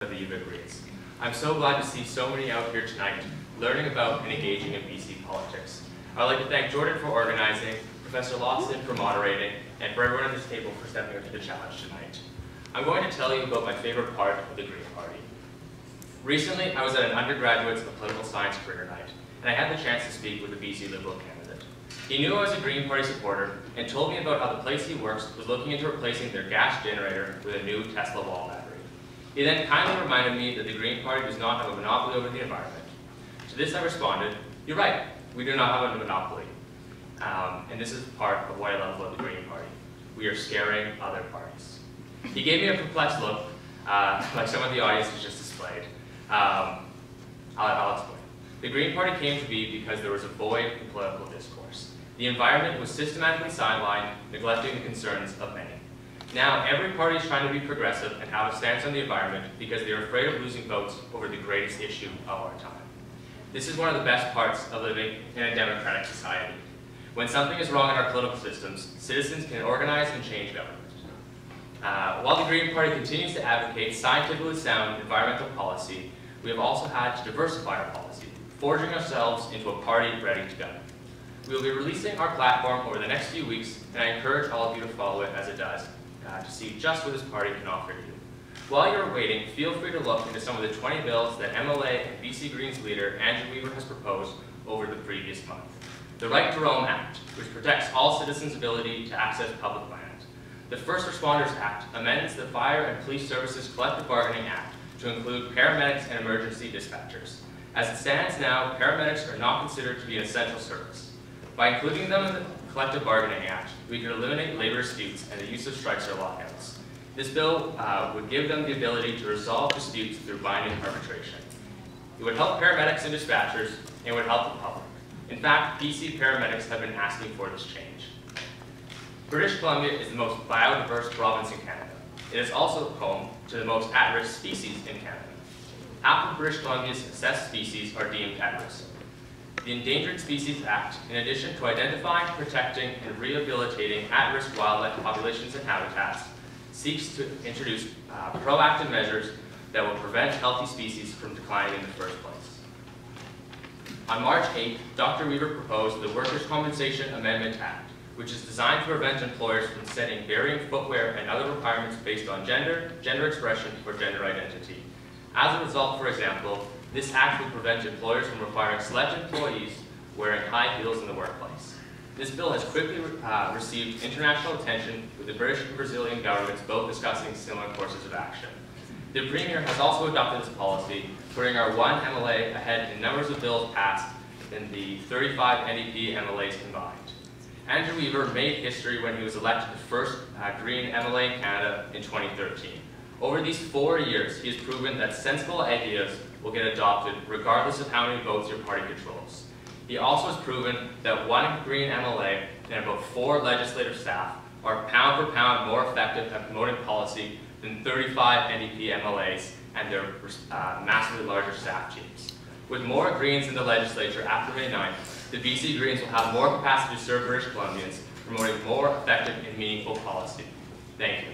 of the UVic Greens. I'm so glad to see so many out here tonight learning about and engaging in BC politics. I'd like to thank Jordan for organizing, Professor Lawson for moderating, and for everyone at this table for stepping up to the challenge tonight. I'm going to tell you about my favorite part of the Green Party. Recently, I was at an undergraduate's political science career night, and I had the chance to speak with a BC Liberal candidate. He knew I was a Green Party supporter and told me about how the place he works was looking into replacing their gas generator with a new Tesla wall battery. He then kindly reminded me that the Green Party does not have a monopoly over the environment. To this I responded, "You're right, we do not have a monopoly." And this is part of what I love about the Green Party. We are scaring other parties. He gave me a perplexed look, like some of the audience has just displayed. I'll explain. The Green Party came to be because there was a void in political discourse. The environment was systematically sidelined, neglecting the concerns of many. Now, every party is trying to be progressive and have a stance on the environment because they are afraid of losing votes over the greatest issue of our time. This is one of the best parts of living in a democratic society. When something is wrong in our political systems, citizens can organize and change government. While the Green Party continues to advocate scientifically sound environmental policy, we have also had to diversify our policy, forging ourselves into a party ready to go. We will be releasing our platform over the next few weeks, and I encourage all of you to follow it as it does, to see just what this party can offer you. While you're waiting, feel free to look into some of the 20 bills that MLA and BC Greens leader Andrew Weaver has proposed over the previous month. The Right to Roam Act, which protects all citizens' ability to access public land. The First Responders Act amends the Fire and Police Services Collective Bargaining Act to include paramedics and emergency dispatchers. As it stands now, paramedics are not considered to be an essential service. By including them in the Collective Bargaining Act, we can eliminate labor disputes and the use of strikes or lockouts. This bill would give them the ability to resolve disputes through binding arbitration. It would help paramedics and dispatchers, and it would help the public. In fact, BC paramedics have been asking for this change. British Columbia is the most biodiverse province in Canada. It is also home to the most at-risk species in Canada. Half of British Columbia's assessed species are deemed at risk. The Endangered Species Act, in addition to identifying, protecting, and rehabilitating at-risk wildlife populations and habitats, seeks to introduce proactive measures that will prevent healthy species from declining in the first place. On March 8th, Dr. Weaver proposed the Workers' Compensation Amendment Act, which is designed to prevent employers from setting varying footwear and other requirements based on gender, gender expression, or gender identity. As a result, for example, this act will prevent employers from requiring select employees wearing high heels in the workplace. This bill has quickly received international attention, with the British and Brazilian governments both discussing similar courses of action. The Premier has also adopted this policy, putting our one MLA ahead in numbers of bills passed than the 35 NDP MLAs combined. Andrew Weaver made history when he was elected the first Green MLA in Canada in 2013. Over these 4 years, he has proven that sensible ideas will get adopted regardless of how many votes your party controls. He also has proven that one Green MLA and about 4 legislative staff are pound for pound more effective at promoting policy than 35 NDP MLAs and their massively larger staff teams. With more Greens in the legislature after May 9th, the BC Greens will have more capacity to serve British Columbians, promoting more effective and meaningful policy. Thank you.